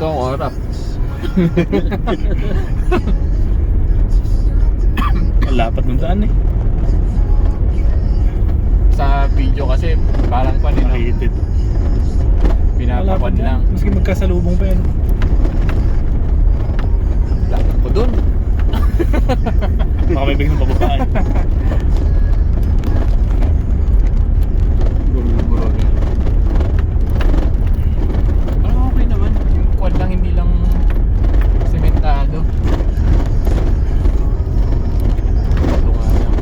Ito ang oras. Ang lapat ng daan eh. Sa video kasi parang pa rin Nakahitit. pinapapan lang. Maski magkasalubong pa yan. Lakad ko dun. Baka may biglang pababaan. Guro-guro na. Parang okay naman. Yung quad lang hindi lang sementado. Ito nga lang.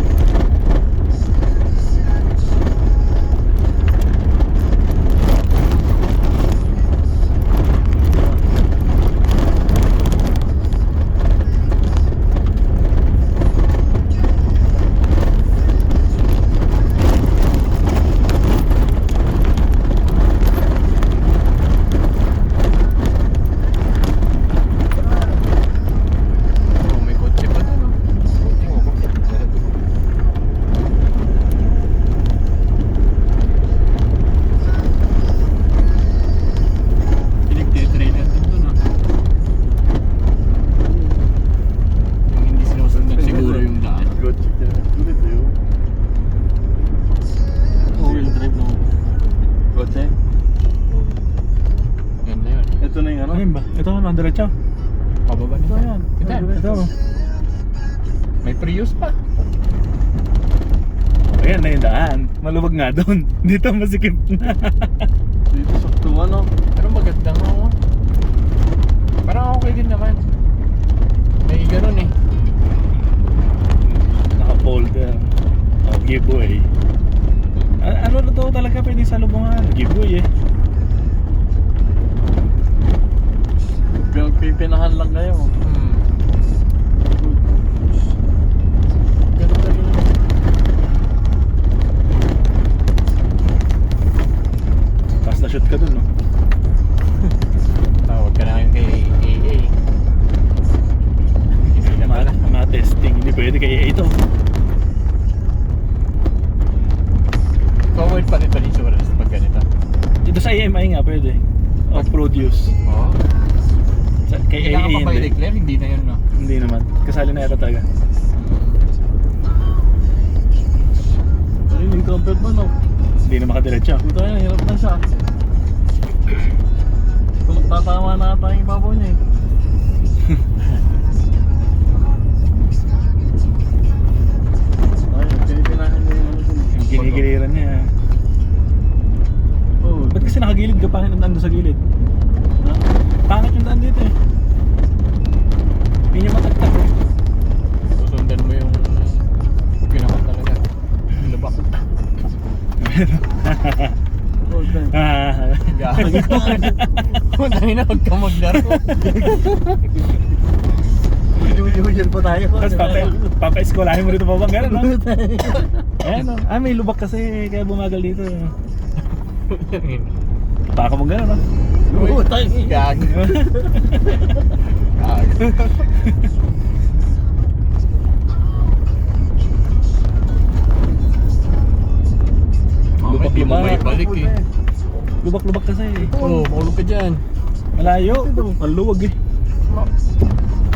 Oh, may kotse pa dun, oh. Kotse mo, kotse. Pinag-trailer din dun, ah. Yung hindi sinusundan siguro yung daan. Good check yan. Good ito yun. All-wheel drive no. Kotse. Yan na yun. Ito na yung ano. Ano yun ba? Ito ano, diretso. Pababa nito. Ito yan. Ito. Ito. May Prius pa. Ayan na yung daan. Maluwag nga doon. Dito masikip na. Dito sakto ano. Pero maganda nga, oh. Parang okay din naman. May ganun eh. Naka-folder. Oh, giveaway. Ano na to talaga pwede sa lubungan? Giveaway eh. Pipinahan lang kayo. Ganda rin. Tapos na-shoot ka dun, no? Tawag ka na ngayon kay AA. Hindi na pala. Ma-testing. Hindi pwede kaya ito. Forward pa rin insurance pag ganito. Dito sa AMI nga pwede. Off-road use. Oo. Kay Kailangan AA pa ba hindi. i-declare? Hindi na yun, no? Hindi naman. Kasali na ito talaga. Ayun yung trumpet ba no? Hindi na makadiretso. Puta yan, hirap na siya. Kung magtatama na ata yung ibabaw niya eh. Ayun, pinipinahan niya yung ano dun. Yung ginigiliran niya. Oo. Ba't kasi nakagilid ka? Pangit ang daan doon sa gilid? Ha? Pangit yung daan dito eh. Hindi niya matagtag eh. Susundan mo yung pinakot talaga. Lubak. Oh, damn. Gagi ko. Kung tayo na huwag ka maglaro. Usual pa tayo. Tapos papa-eskolahin mo rito pa bang gano'n, no? Ayan, no? Ah, may lubak kasi kaya bumagal dito. Baka mo gano'n, no? Uy, Gagi. Gagi. Lubak, Hindi mo lubak. may balik eh. Lubak-lubak kasi eh. Oo, maulog ka dyan. Malayo. Ang luwag eh.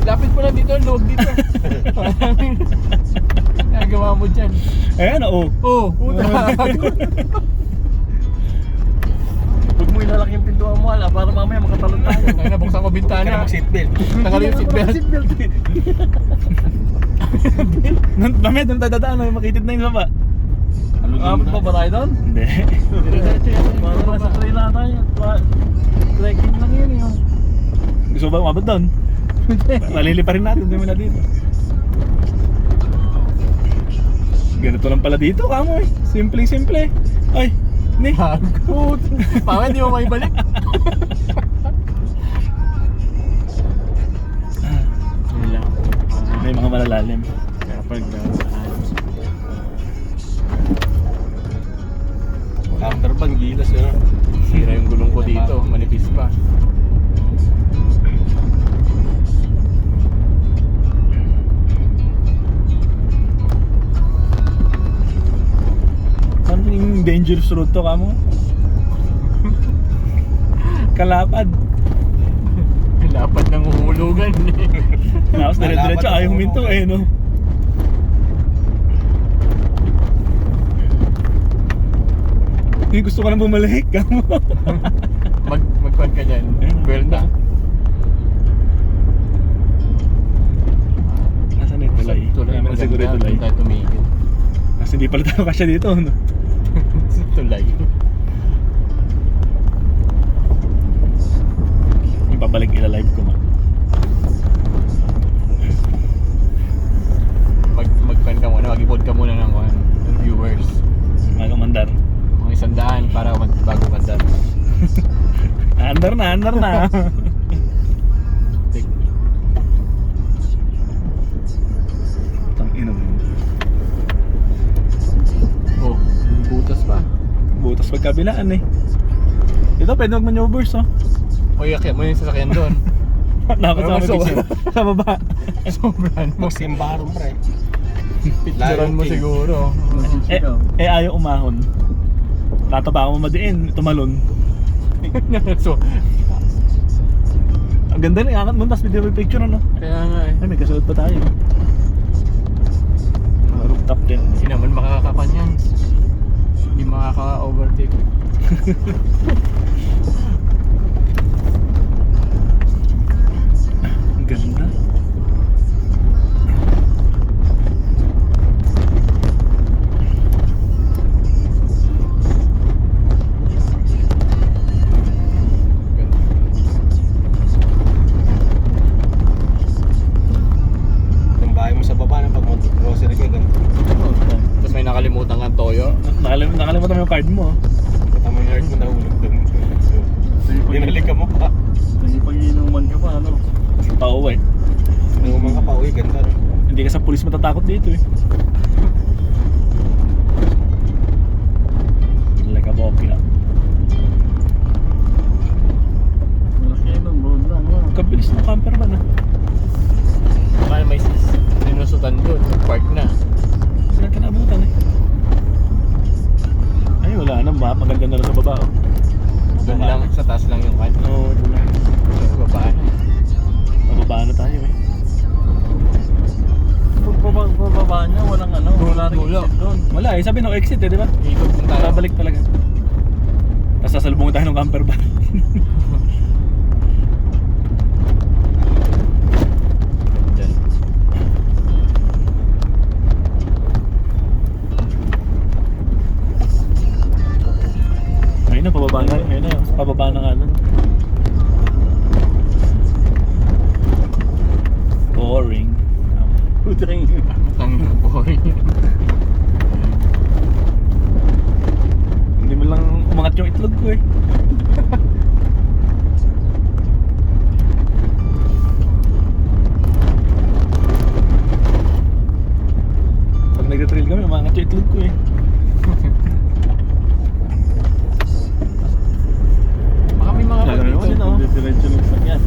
Lapit mo lang dito, luwag dito. Nagawa mo dyan. Ayan, oo. Oo, puta. Huwag mo ilalaki yung pintuan mo, ala, para mamaya makatalon tayo. Ngayon na, buksan ko bintana. Mag-seatbelt. Tanggalin yung seatbelt. Mamaya doon dadaan, may makitid na yung baba. Abot pa ba tayo doon? Hindi. Diretso yan. Para nasa trail na tayo. Trekking lang yun yung. Gusto mo ba umabot doon? Malili pa rin natin, hindi mo na dito. Ganito lang pala dito, kamo eh. Simpleng-simple. Ay, ni. Hagot. Pawe, hindi mo maibalik. Yun lang. May mga malalalim. Kaya pag Counterbang gilas yun. sira yung gulong ko dito, manipis pa. Ano yung dangerous road to, kamo? Kalapad. Lapad ng uhulugan eh. Tapos dire-diretso ayaw huminto eh, no? Gusto ko nang bumalik, kamo. Magkuhan ka dyan. Belta. Nasaan na yung tulay? Tulay Namin na siguro yung tulay. Doon tayo tumigil. Kasi hindi pala tayo kasya dito, no? Tulay. Yung babalik ila-live ko ma. Magkuhan ka muna. Mag-ipod ka muna ng viewers. Magang mandar. Mga 100 para bago mandar. Andar na. Tang ina mo. Oh, butas pa. Butas pagkabilaan eh. Ito pwede mag-maneuvers, oh. O yakit mo yung sasakyan doon. Dapat sa sa baba. Sobrang mo. Magsimbaron pre. Picturean mo siguro. Ayaw umahon. Tataba mo madiin, tumalon. So, Ang ganda na, angat mo, tapos video may picture, ano? kaya nga eh. Ay, may kasunod pa tayo. Rooftop din. Hindi naman makakapan yan. Hindi makaka-overtake. Ang ganda. Yung bahay mo sa baba na pag grocery ka ganun. Tapos may nakalimutan kang toyo. Nakalimutan mo yung card mo. Tama yung yard mo nahulog doon. Dinalik ka mo pa. Hindi pag-iinuman ka pa, ano? Pauwi. Nangumang ka pa, uy, ganda rin. Hindi ka sa pulis matatakot dito eh. Like a bokya. Malaki nun, road lang. Kabilis ng camper man ah. Baka may sinusutan doon. Park na. Saan ka naabutan eh? Ay wala na, maganda na lang sa baba oh. Doon lang, sa taas lang yung kan. Oo, ito lang. Sa baba na. Mababa na tayo eh. Pagbaba niya, walang ano, wala rin exit doon. Wala eh, sabi no exit eh, di ba? Ikot din tayo. Babalik talaga. Tapos sasalubungin tayo ng camper van. Ayun na, pababa na. Ayun na, pababa na nga nun. Boring. Putring. Tang boy. Hindi mo lang umangat yung itlog ko eh. Pag nag-trail kami, umangat yung itlog ko eh. Baka may mga dito. Diretso lang sa yan.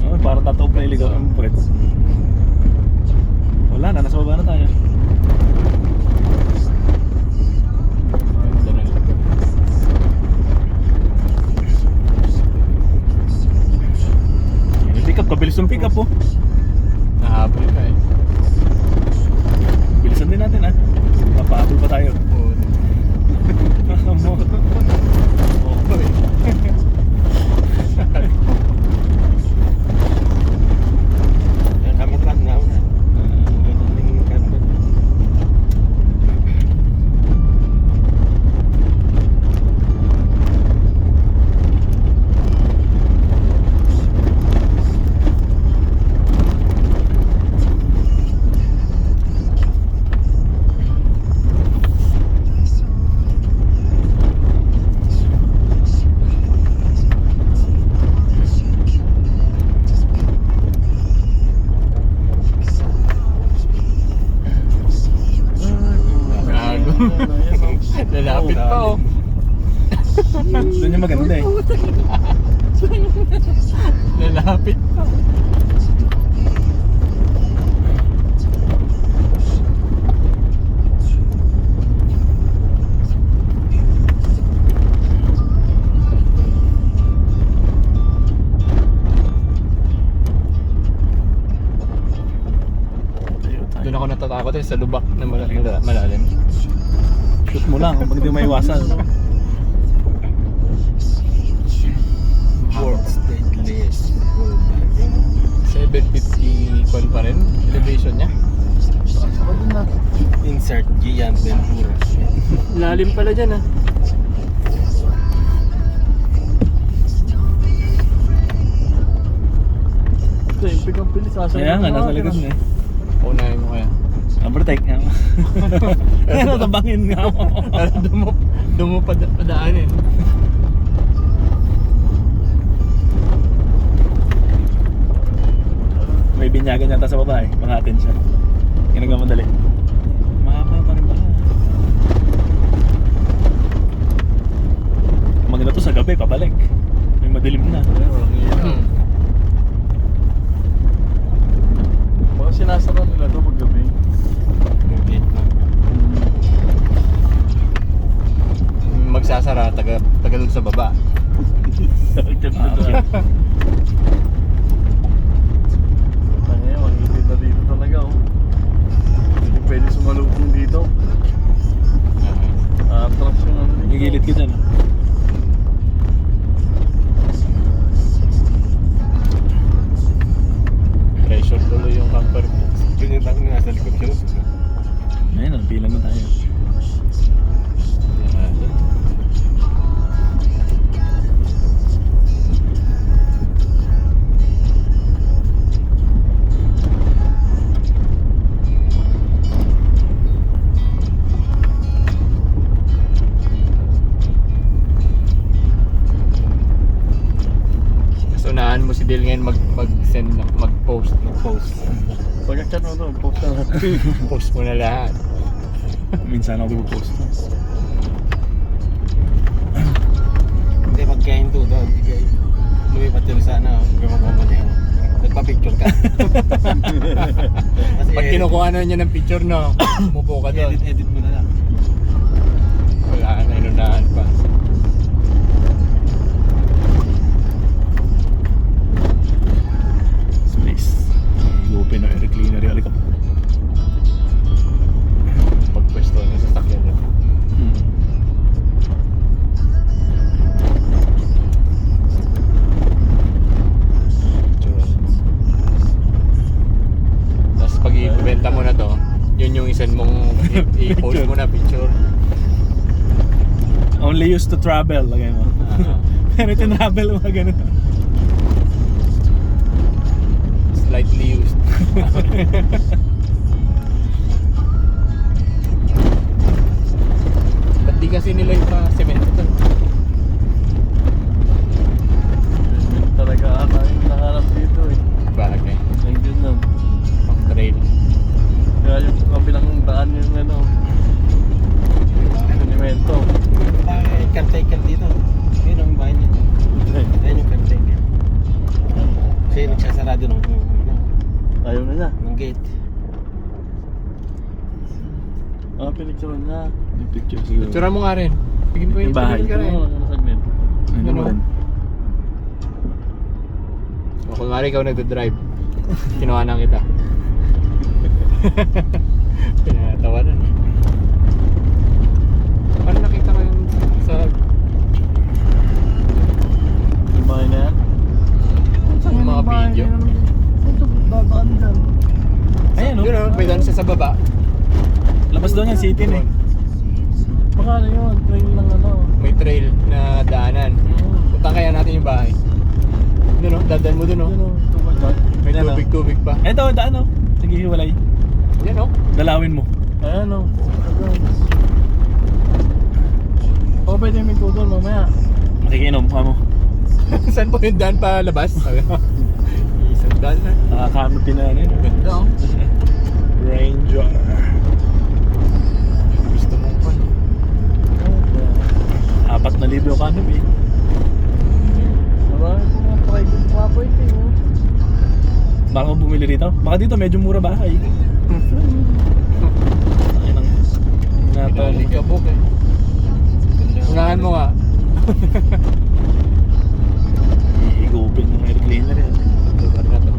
Oh, parang tataob na iligaw ang puwet. Wala na, nasa baba na tayo. Yung pick up, kabilis yung pick up oh. Nahabol ka eh. Bilisan din natin ah. Papahabol pa tayo. Oo. Yan, hamot lang na. Ganun kan doon. Gago. Lalapit pa oh. Doon yung maganda eh. Lalapit pa. natatakot sa lubak na malalim. Shoot mo lang kung hindi mo maiwasan. World's deadliest. 750 kwan pa rin, elevation niya. Insert Gian Ventura. Lalim pala dyan ah. Ito yung pick-up bilis. Kaya nga, nasa likod na eh. Unahin mo kaya. Protect nga mo. Ano, tabangin nga mo. Dumo padaanin. May binyagan yata sa baba eh. Pangatin siya. Ginagamadali. Mahaba pa rin ba? Maganda to sa gabi, pabalik. May madilim na. Baka sinasara nila ito pag gabi. Magsasara, taga dun sa baba. Ngayon, magigit na dito talaga oh. Hindi pwede sumalubong dito. Atras yung ano dito. Gigilid ka dyan. Pressure tuloy yung camper. Yun yung tanong nasa likod ko. Ayun, pila na tayo. Unahan mo si Dale ngayon mag-send mag-post. Pagka-chat mo ito, post na natin. Post mo na lahat. Minsan ako post. Hindi, pagkahinto daw. Hindi kayo. Lumipat yun sana. Gumagawa nagpa-picture ka. Pag kinukuha na niya ng picture, no, umupo ka doon. Edit mo na lang. Wala na, inunahan pa. Space. Open na air cleaner yung alikap. Pagpwesto niya sa sakyan niya. Tapos pag ibenta mo na to, yun yung isend mong i-post mo na picture. Only used to travel, lagay mo. Pero travel mga ganun. Slightly used. Ba't di kasi nila yung pa-cement ito? Talaga ata yung nahanap dito eh. Bagay. Nandiyan lang. Pang trail. Kaya yung kabilang daan yung ano. Monumento. May caretaker dito. Yun ang bahay niya. Ayan yung caretaker. Kasi nagsasarado ng Ayaw na niya. gate. Pinicture niya. Yung picture siguro. Tsura mo nga rin. Bigyan mo Yung bahay. ka rin. Ano saglit? Ano mo rin? O kung nga ikaw nagdadrive, kinuha na kita. Pinatawa na. Paano nakita ko yung sa... Yung bahay na yan? Yung mga video? Ito, babaan dyan. Ayan o. Yun o, may daan siya sa baba. Labas doon yan, city na eh. Baka ano yun, train lang ano. May trail na daanan. Punta kaya natin yung bahay. Doon o, dadaan mo doon o. Yun o, ito ba dyan? May Yan, tubig-tubig pa. Eto, daan o. Naghihiwalay. Yan o. Dalawin mo. Ayan o. O, pwede may go doon mamaya. Makikinom ka mo. Saan po yung daan pa labas? Isang daan na. Nakakamot na ano yun. Ganda o. Ranger. Gusto mo pa. 4,000 kanop eh. Marami po mga private property o. Baka mo bumili rito? Baka dito medyo mura bahay. Ayun ang Pinalik ka book eh. Unahan mo nga. i-open ng air cleaner yan. Lugar na to.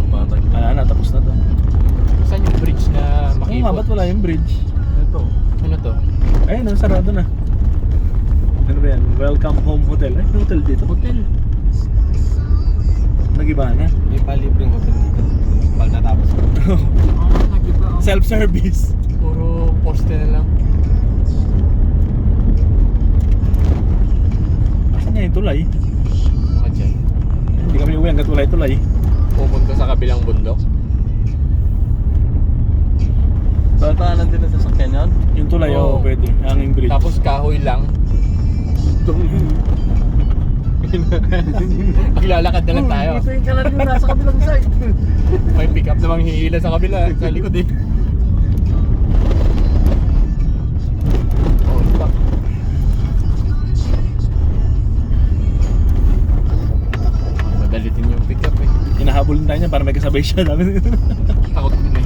Patag. Wala na, tapos na to. Saan yung bridge na hotel. Ay, may hotel dito. Hotel. Nag-iba na. May palibreng hotel dito. Pag natapos. Nag-iba. Self-service. Puro poste na lang. Asan nga yung tulay? Baka dyan. Hindi kami uwi hanggat wala yung tulay. Pupunta sa kabilang bundok. Tataanan din na sa sakyan yun? Yung tulay, Oo. pwede. Hanging bridge. Tapos kahoy lang. Maglalakad na lang tayo. Ito yung kalan yung nasa kabilang side. May pick up namang hihila sa kabila. Sa likod eh. Oh, stop. Madalitin yung pick up eh. Hinahabol tayo niya para may kasabay siya namin. Takot din eh.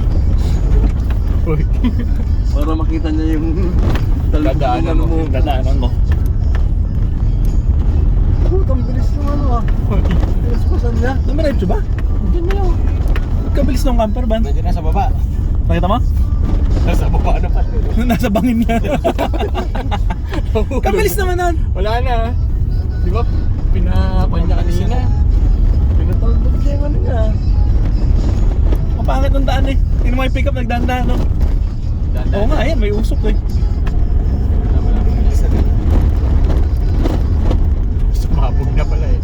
Uy. Para makita niya yung Dadaanan mo. Dadaanan ko. Ang bilis ng ano ah. Bilis pa saan niya? Namiretso ba? Diyan na yun. Kabilis ng camper van. Nandiyan na sa baba. Nakita mo? Nasa baba na pala. Nasa bangin niya. Kabilis naman nun. Wala na. Di ba? Pinakuan niya kanina. Pinatalbog niya yung ano niya. Kapangit ng daan eh. Yung mga pick up nagdaan-daan no? Oo nga, ayan, may usok eh. Sumabog na pala eh.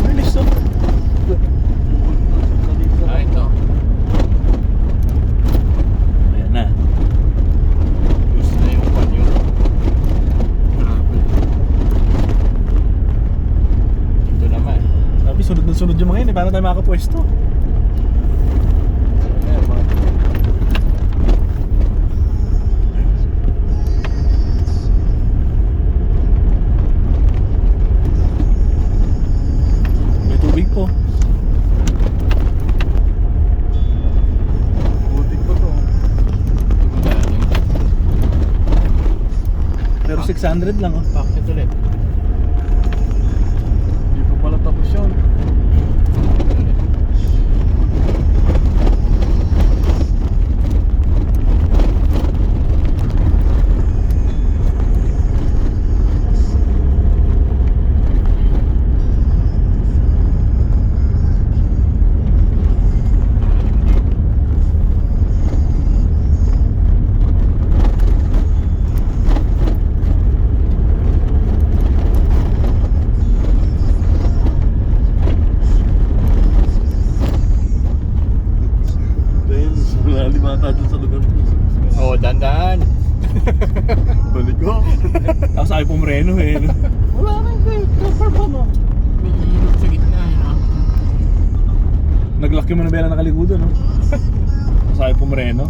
Bilis no? Ah, ito. Ayan na. Gusto na yung panyo. Ito naman. Sabi, sunod na sunod yung mga yun eh. Paano tayo makakapwesto? Ayan, mga May tubig po. Butik ko to. tugudaan. Pero 600 lang oh. Bakit ulit? Hindi pa pala tapos yun. Dahil nalimata dun sa lugar. Oo, dandan. Balik ko. Tapos ayaw pumreno eh. No? Wala na yung camper van oh. May ilog sa gitna eh, no? Naglaki mo na bela nakaligudo no? Tapos ayaw pumreno.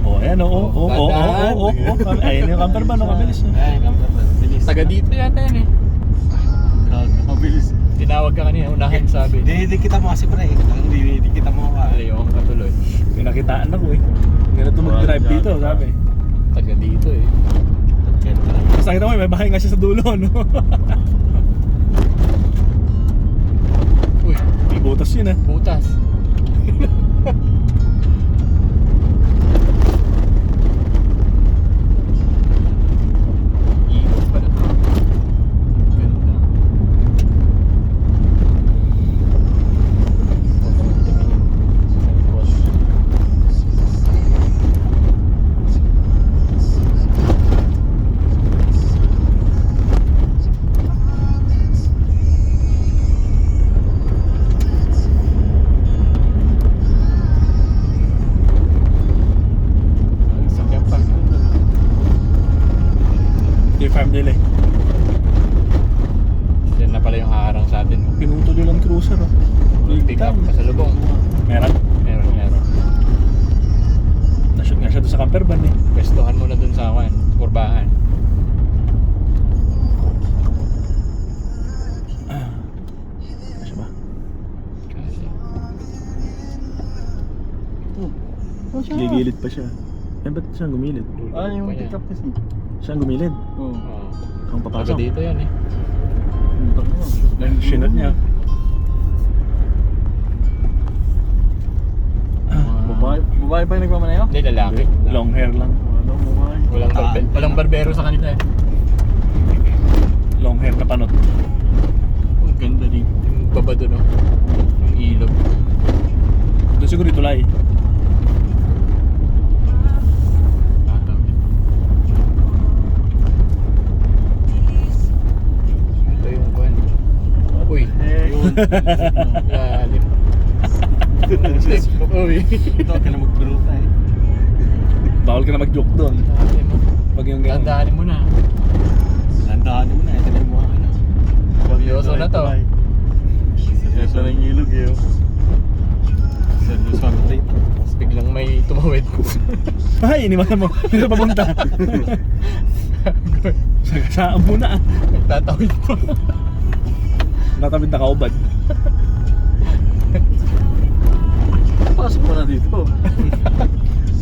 Oh, ayan oh, oh, oh, oh, oh, oh, oh. Ayan yung camper van, no? Kabilis no? Ay, camper van. Bilis. Taga dito yata yan eh. Grabe, mabilis. Tinawag ka kanina, unahan sabi. Hindi kita mo kasi pre. Hindi kita mo ka. Ayaw ka katuloy. Pinakitaan ako eh. Ganito mag-drive dito, sabi. Taga dito eh. Tapos nakita mo, may bahay nga siya sa dulo, no? Uy, May butas yun ah. butas. Ikot pala to. Ganda. Ang sakyan pa. Hindi farm nila eh. Yan na pala yung haharang sa atin. Pinutol yung Land Cruiser oh. Pick up pasalubong. Meron. Meron. Nashoot nga siya doon sa camper van eh. Pwestuhan mo na dun sa akin. Kurbahan. Siya ba? Kasi. Gigilid pa siya. Eh, ba't siyang gumilid? Ah, yung pick up kasi. Siyang gumilid. Oo. Oo. Ang Taga papasok. dito yan eh. Sinot niya. Mga Babae pa yung nagmamanayo? Hindi, lalaki. Long hair lang. Ano, babae? Walang barbero sa kanila eh. Long hair na panot. Ang ganda din. Yung baba doon, no? Yung ilog. Doon siguro itulay. Tatawid. Ito yung kwan. Uy. Yun. Lalim. Uy. Ito, ka na magbiruta eh. Bawal ka na mag-joke doon. Lalim mo. Pag yung ganun. Tandaanin mo na. Landahan mo na, ito na yung mga ano. Seryoso na to. Ito na yung ilog eh. Seryoso na dito. Tapos biglang may tumawid. Ay, iniwanan mo. Dito papunta. Saan mo na. Nagtatawid po. Natabid na kaubad. Pasok mo na dito.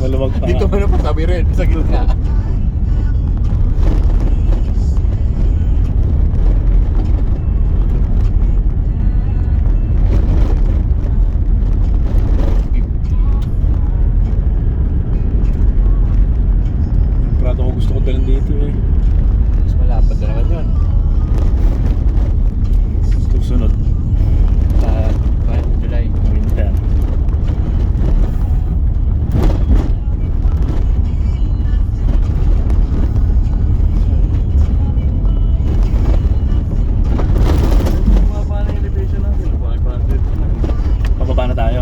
Maluwag pa. Dito mo na patabi rin sa gitna. Prado ko gusto ko dalhin dito eh. Mas malapad na naman yun. Susunod. Sa July. Winter. Bumaba na yung elevation natin. 500 na. Pababa na tayo.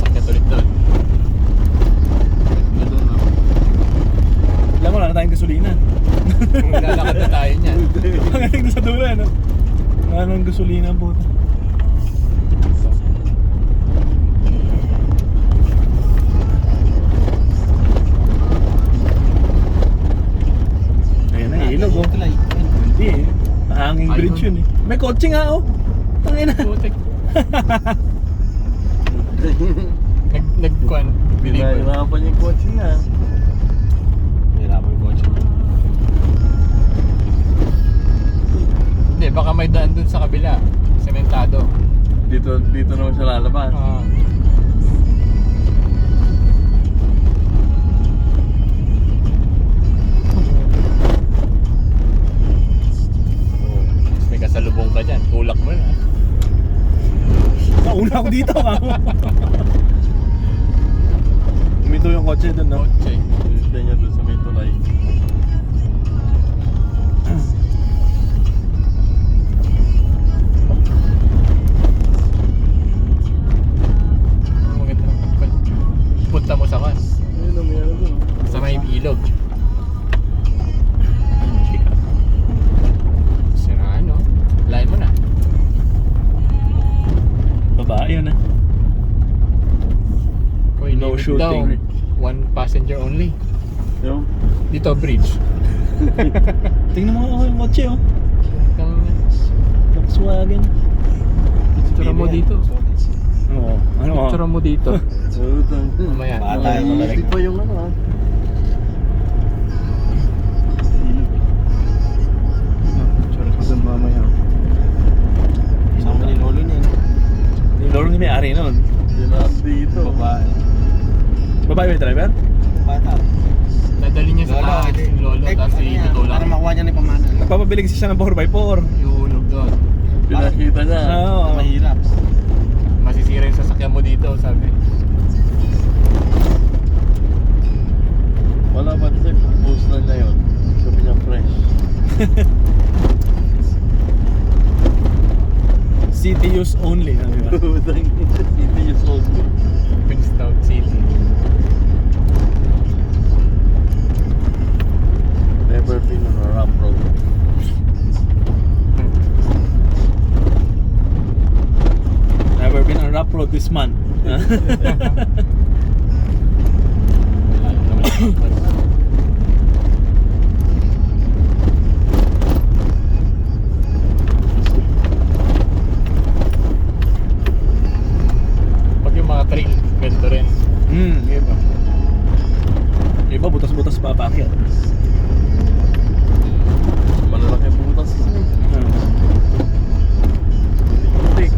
Sakit ulit doon. Ito na. Alam mo, wala na tayong gasolina. Lalakad na tayo niyan. Pagaling na sa dulo, ano? Wala nang gasolina ang puta. Ayan na, ilog oh. Tulay. Hindi eh. Mahanging bridge yun eh. May kotse nga oh. Tangina. Putik. Nagkuhan. Pinahirapan yung kotse niya. Mahirapan yung kotse. Hindi, baka may daan dun sa kabila. Sementado. Dito naman siya lalabas. Ah. Tapos may kasalubong ka dyan. Tulak mo na. Nauna ako dito kamo. Umito yung kotse dun no? Kotse. Hindi niya doon sa may tulay. Maganda. Punta mo sa kan. Ayun na, may ano doon. Sa may ilog. Sira ano? Lain mo na. Babae yun ah. Uy, No limit shooting. daw. One passenger only. Yung, Dito bridge. Tingnan mo ako yung kotse oh. Kang Volkswagen. picture mo dito. Oo. Ano oh? Picture mo dito. utang. Mamaya. Bata mamaya yung talaga. Hindi pa yung ano ah. Tsura ko dun mamaya. Sama ni Lolo niya. Yung lolo ni may-ari nun. Hindi na dito. Babae. Babae ba yung driver? Bata. Dadali niya sa taas. Yung lolo. Tapos itutulak. Para makuha niya ni pamana. Nagpapabili kasi siya ng 4x4. Iulog doon. Pinakita niya. Oo. Mahirap. Masisira yung sasakyan mo dito, sabi. Wala pa kasi post na niya yun. Sabi niya fresh. City use only. Ano ba? Utang. Hindi yung sauce mo. Queenstown City. Never been on a rough road. Never been on a rough road this month. Pag yung mga trail, ganito rin. Iba. Iba, butas-butas pa paakyat. Malalaki butas kasi. Tik.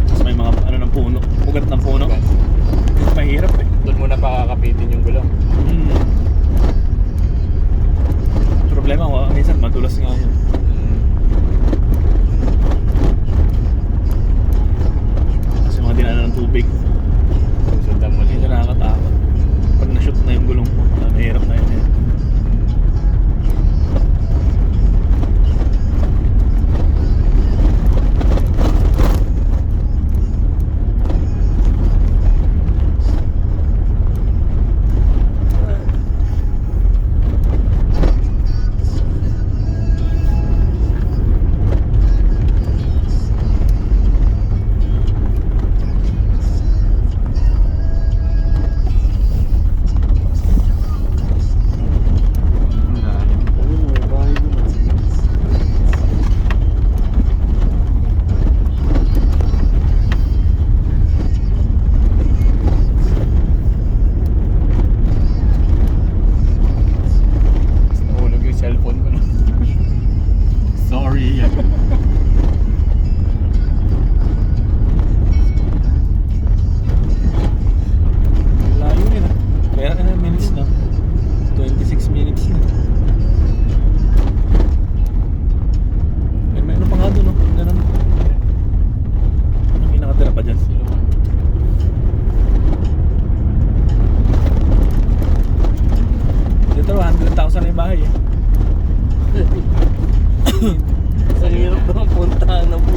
Tapos may mga ano ng puno. ng puno. Mahirap eh. Doon muna pakakapitin yung gulong. Problema ko, minsan madulas nga yun. Kasi mga dinaanan ng tubig. Susundan mo Hindi nila. nakakatakot. Pag na-shoot na yung gulong mo, mahirap na yun. Nahulog yung cellphone ko na. Sorry. Layo yun ah. Kaya na minutes na. 26 minutes na. May ano pa nga doon no? Ganun. Ano may nakatira pa dyan? Dito 100,000 na yung bahay eh. Sa hirap na puntahan na po.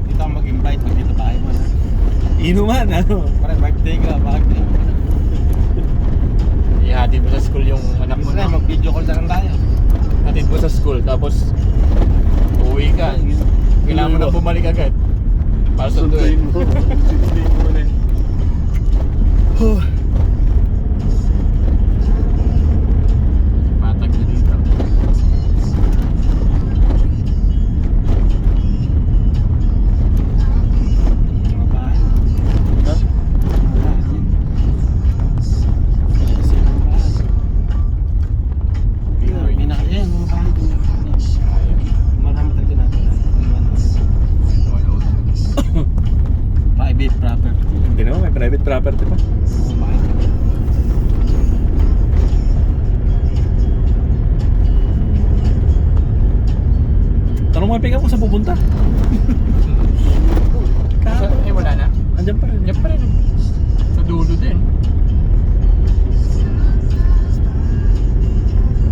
Dito ako mag-invite pag dito tayo mo na. Inuman ano? Pare, birthday ka, birthday. Ihatid mo sa school yung anak mo Minsan na. mag-video call na lang tayo. Hatid mo sa school, tapos uwi ka. Kailangan mo na bumalik agad. Para sunduin. Sunduin mo na. Matag na dito. Mga bahay. Ha? Wala. Yan, mga bahay doon. Marami talaga natin. Private property. Hindi naman, may private property pa. Mga bahay. Tanong mo yung pick up kung saan pupunta. Eh, wala na. Andyan pa rin. Diyan pa rin. Sa dulo din.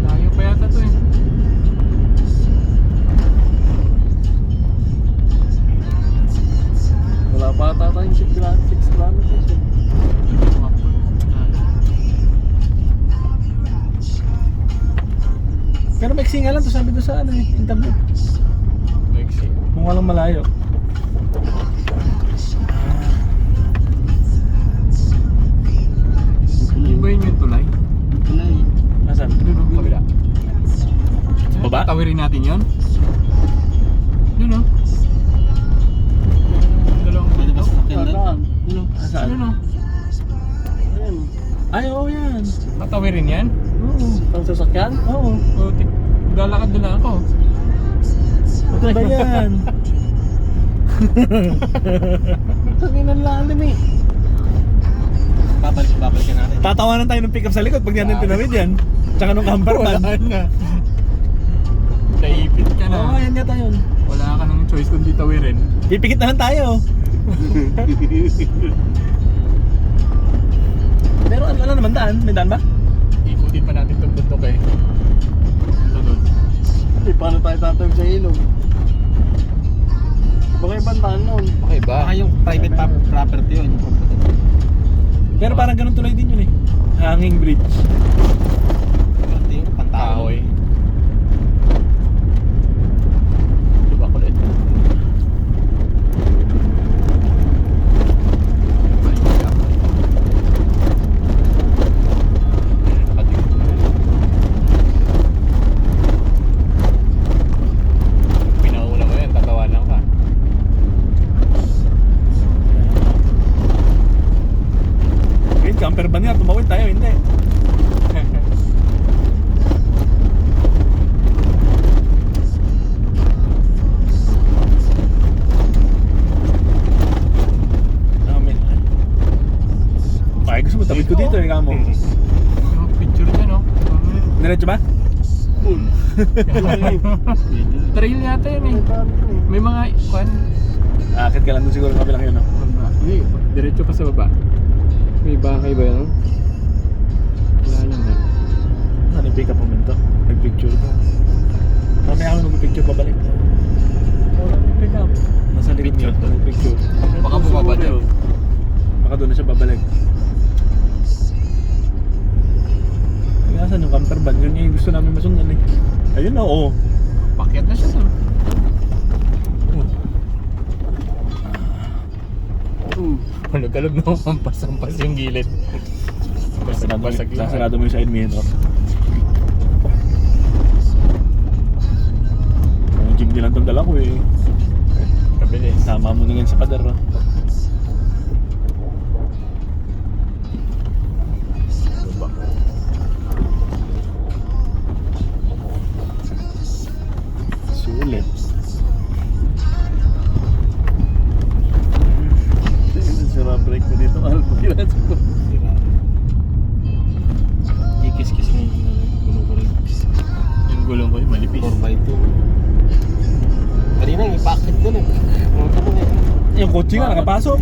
Layo pa yata to eh. Wala pa ata tayong 6 kilometers eh. Pero maiksi nga lang to sabi doon sa ano eh, internet. Lexi. Kung walang malayo. Hindi ba yun yung tulay? Tulay. Nasaan? Doon o, kabila. Sa baba? Tawirin natin yun? Doon o. Dalawang Pwede ba sa akin doon? Saan? Ano? Nasaan? Doon o. Ayun. Ay, oo yan. Matawirin yan? Oo. Ang sasakyan? Oo. O, lalakad na lang ako. Ano ba yan? Tanginan lalim eh. Babalik ka natin. Tatawanan tayo ng pick up sa likod pag natin tinawid yan. Tsaka nung camper van. Wala na. Naipit ka na. Oo, yan yata yun. Wala ka ng choice kundi tawirin. Pipikit na lang tayo. Pero ano naman daan? May daan ba? Ikutin pa natin itong bundok eh. Ito doon. Eh, paano tayo tatawag sa ilog? Baka ibang daan nun. Okay ba? Baka yung private property yun. Yung property. Pero parang ganun tulay din yun eh. Hanging bridge. Property yung pantao. Kahoy. Diba kulit? Pinauna mo yan, tatawanan ka. Wait, camper van nga. Tumawid tayo, hindi. Tabit ko dito eh, kamo. Yung picture dyan, no? Diretso ba? Trail yata yun eh. May mga, Akit ka lang dun siguro kabilang yun, no? Hindi, diretso pa sa baba. May bahay ba yun? Wala naman. Ano yung pick up momento? Nag-picture ko. Mamaya ako nag-picture pabalik. Wala yung pick up. Nasa likod Picture niya, to. nag-picture. Baka bumaba dyan. Baka doon na siya babalik. Nasaan yung camper van? Yun yung gusto namin masundan eh. Ayun na, oo. Pakyat na siya to. Kalog-kalog na hampas-hampas yung gilid. Basag-basag lang. Sasarado mo yung side mirror. Ang jeep nilang itong dala ko eh. Kabilis. Sama mo na yan sa pader. Sulit. Sira break mo dito. Ano po yun? Sira. Ikis-kis mo yung gulo ko rin. Yung gulong ko yung malipis. 4x2. Kanina, ipakit dun eh. Mga mo eh. Yung kotse nga nakapasok.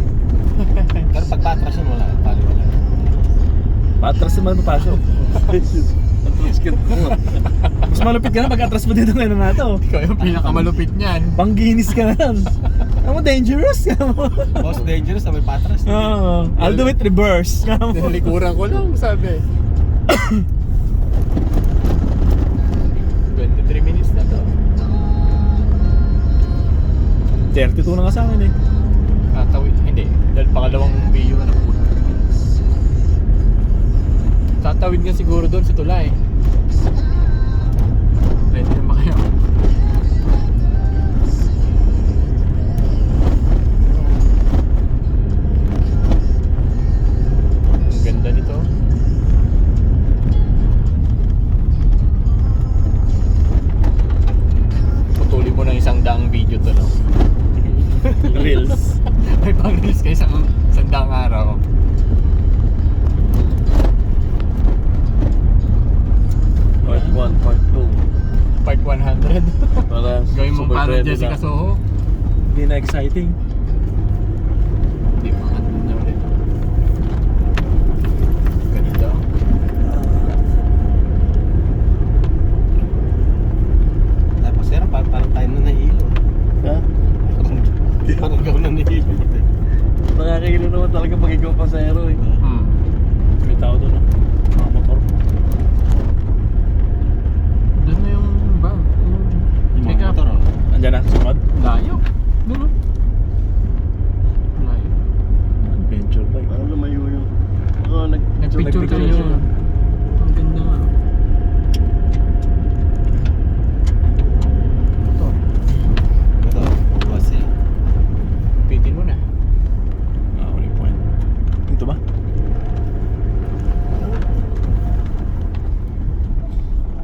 Pero pag patras yun, wala. Pali wala. Patras naman papasok. Mas malupit ka na pag atras mo dito ngayon na ito. Ikaw yung pinakamalupit niyan. Pangginis ka na lang. Ano dangerous ka mo. Most dangerous na may patras. Oo. I'll do it reverse. Nalikuran ko lang, sabi. 23 minutes na to. 32 na nga sa akin eh. Tatawid. Hindi. Dahil pangalawang video na nakuha. Tatawid nga siguro doon sa tulay. Ready na ba kayo? Ang ganda nito. Putuli mo ng 100 video to, no? Reels. May pang-reels ka isang daang araw. Part 1, part 2. Part 100. Para Gawin mong parang Jessica Soho. Hindi na exciting. Hindi pa na ulit. Ganito. Tapos sir, parang tayo na nahilo. Ha? Parang ikaw na nahilo. Nakakahilo naman talaga pag ikaw pasahero eh. Hmm. May tao doon oh. Mga motor. Doon na yung bang. Yung Pick mga up. motor oh. Andyan na, sumunod. Layo. Doon o. Layo. Adventure bike. Ano lumayo yung... Oh, Nagpicture kayo. siya. Ang ganda nga. Ito. Ito, buwas eh. Pitin mo na. Ah, ulit point. Dito ba?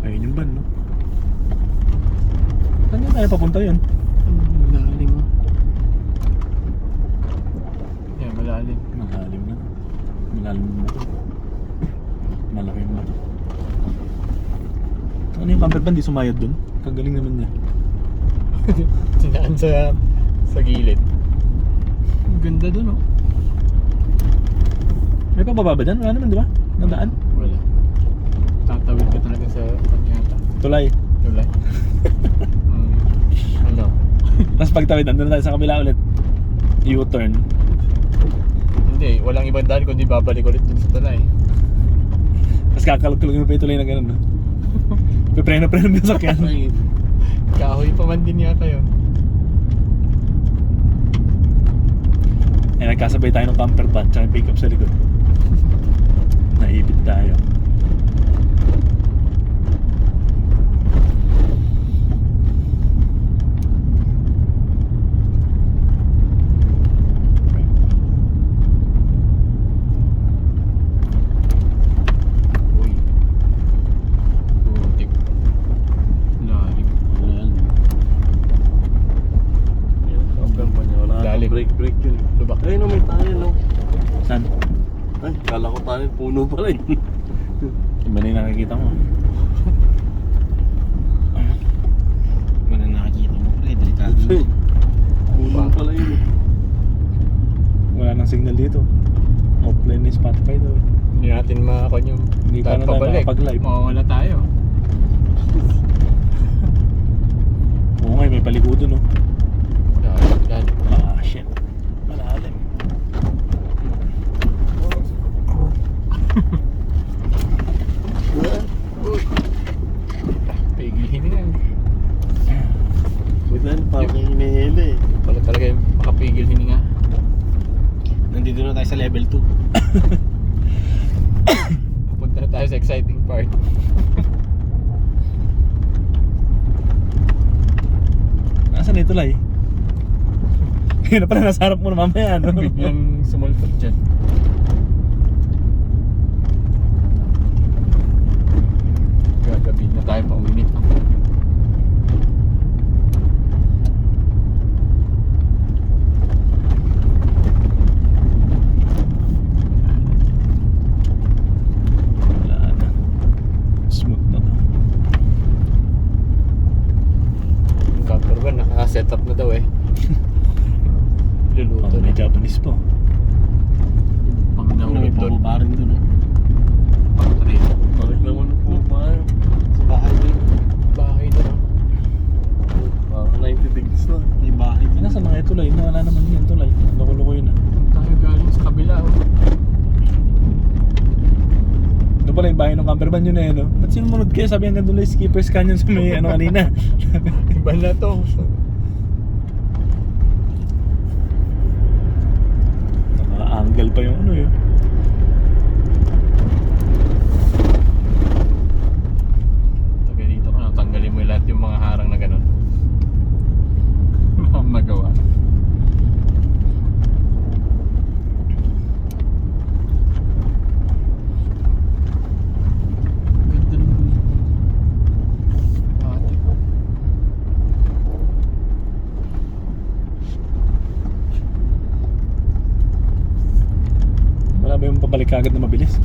Ayun yung van, no? Saan yun tayo papunta yun? Malalim mo. Yan, malalim. Malalim na. Malalim na to. Malaki na to. Ano yung camper van? Di sumayad dun? Kagaling naman niya. Sinaan sa gilid. Ang ganda doon, oh. May pababa ba dyan? Wala naman, di ba? Nandaan? Wala. Tatawid ka talaga sa panyata. Tulay. Tulay. Ano? Tapos pagtawid, nandun na tayo sa kabila ulit. U-turn. Hindi, walang ibang daan kundi babalik ulit dun sa tulay. Tapos kakalog-kalog mo pa yung tulay na gano'n, no? Pipreno-preno mo yung sakyan. Kahoy pa man din yata yun. Eh, nagkasabay tayo ng camper van tsaka yung pick-up sa likod. Naipit tayo. Uy. Putik. Lalim. Camper pa niya, wala Lalim. break yun. Lubak. Ayun, no, may tayo, no? Saan? Ay, kala ko tayo kanin, puno pala yun. Iba na yung nakikita mo. Kung na nakikita mo, pre, delikado. Puno pala yun. Wala nang signal dito. Offline ni Spotify daw. Hindi natin makakon yung Hindi pa tayo na tayo pabalik. makapag-live. Mawawala tayo. Oo nga, may paligudo no. Dahil. Ah, shit. Malalim. Pigil hininga. Bulan, parang hinihila eh. Wala talaga yung makapigil hininga. Nandito na tayo sa level 2. Punta na tayo sa exciting part. Nasaan ito Lai? Yun na pala, nasa harap mo na mamaya no? Biglang sumulpot dyan. Gagabi na tayo pa uminit. Wala na. Smooth na to. Yung camper van naka-set up na daw eh. Luluto Oh, na. may Japanese po. Pang May nahulog doon. pababa rin doon, no? Pang train. Bakit naman po pa? Sa bahay doon. Bahay doon. Parang 90 degrees na. May bahay doon. Nasa mga ito Lai? Wala naman yan to Lai. Loko-loko yun ah. Tayo galing sa kabila. Oh. Doon pala yung bahay ng camper van yun eh no? Ba't sinumunod kayo? Sabi hanggang doon Lai, Skipper's Canyon sa may ano kanina. Iba na to. Naka-angle pa yung ano yun. Taga dito ka na. Tanggalin mo lahat yung mga harang na ganun. Wala akong magawa. Ganda ng ate ko. Wala ba yung pabalik agad na mabilis?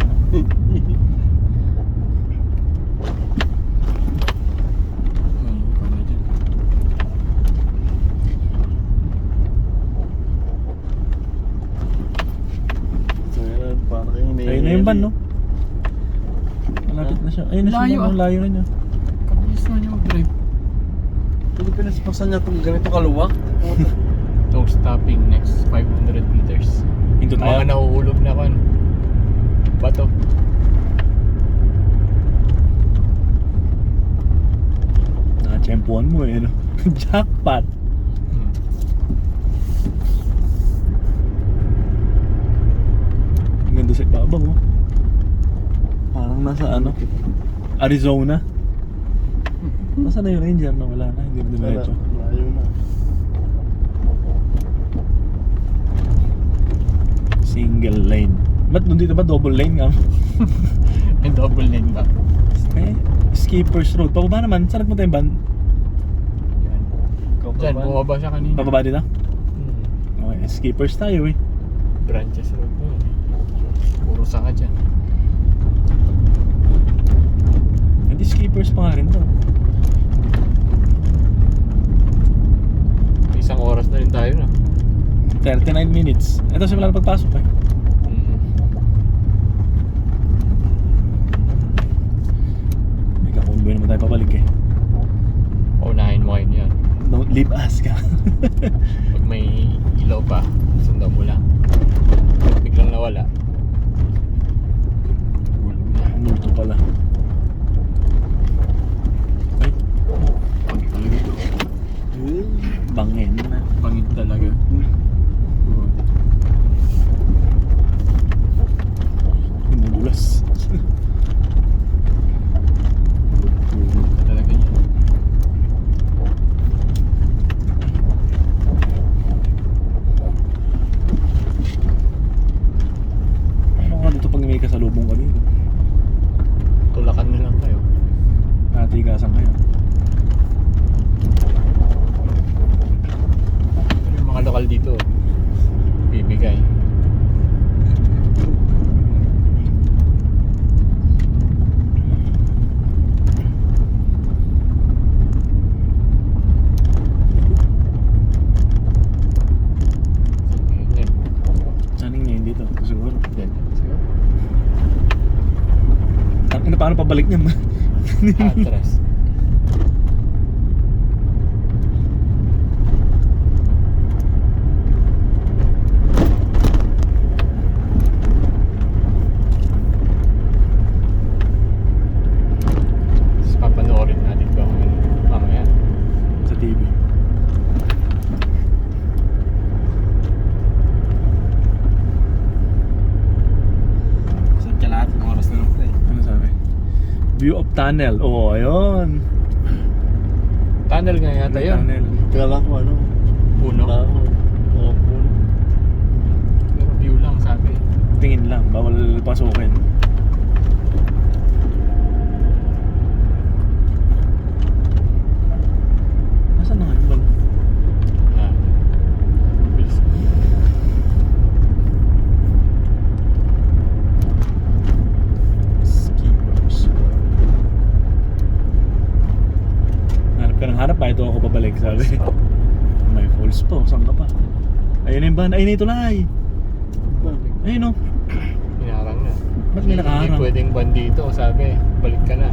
Pala dyan. So yan, parang hinihila. Ayun na yung van no? Malapit na siya. Ayun na siya. Layo, ah. Layo na niya. Kabilis na niya mag-drive. Pilipinas, pasan niya itong ganito kaluwak. No stopping next 500 meters. Hinto tayo. Mga nahuhulog na kan. Bato. Nakachempuan mo eh no? Jackpot. Ang ganda sa ibabaw oh. Parang nasa ano? Arizona. Nasaan na yung Ranger na wala na? Hindi na diretso. Layo na. Single lane. Ba't nun dito ba double lane nga? May double lane ba? Eh, Skippers Road. Pababa naman. Saan nagpunta yung van? Yan. Diyan, bumaba siya kanina. Pababa din ah? Hmm. Okay, Skippers tayo eh. Branches road na yun. Puro sanga dyan. Hindi Skippers pa nga rin to. Isang oras na rin tayo na. 39 minutes. Ito simula na pagpasok eh. May kakumboy naman tayo pabalik eh. Unahin mo ngayon yan. Don't leave us ka. Pag may ilaw pa, sundan mo lang. Pag biglang nawala, hulog na. Multo pala. Ay, Pag talaga ito. bangin na. Pangit talaga. Umudulas. Hulog ka talaga yan. Ano ka dito pag may kasalubong ka dito? Tulakan na lang kayo. Natigasan kayo. Pero yung mga lokal dito, bibigay. Yan. Siguro. Ang paano pabalik niya? Atras. Tapos papanoorin natin ko mamaya. Sa TV. Sa lahat ng oras na lang pre. Ano sabi? View of tunnel. Oo, ayun. Tunnel nga yata yun. Tunnel. Kala ko ano, Puno. tao. Oo, puno. Pero view lang sabi. Tingin lang, bawal pasukin. Nasaan na nga yun? Ah. Bilis. Skippers. Hanap ka ng hanap, ba ito ako pabalik, sabi. May falls po, saan ka pa? Ayun na yung van, ayun na ito lang. Ayun o. Hinarang na. Ba't may Hindi nakaharang? pwedeng ban dito, sabi. Balik ka na.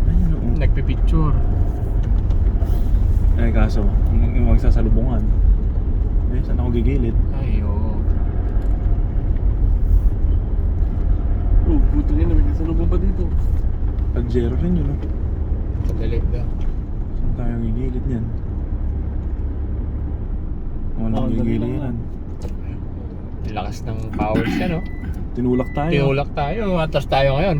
Ayun o. Nagpipicture. Ay kaso, yung magsasalubungan. Eh, saan ako gigilid? Ay, oo. Oh, buto niya naman. Kasalubong pa dito. Pag-zero rin yun o. Sandali daw. Saan tayo gigilid niyan? Walang dali lang gigiliran. Lakas ng powers yan, no? Tinulak tayo. Tinulak tayo. Atras tayo ngayon.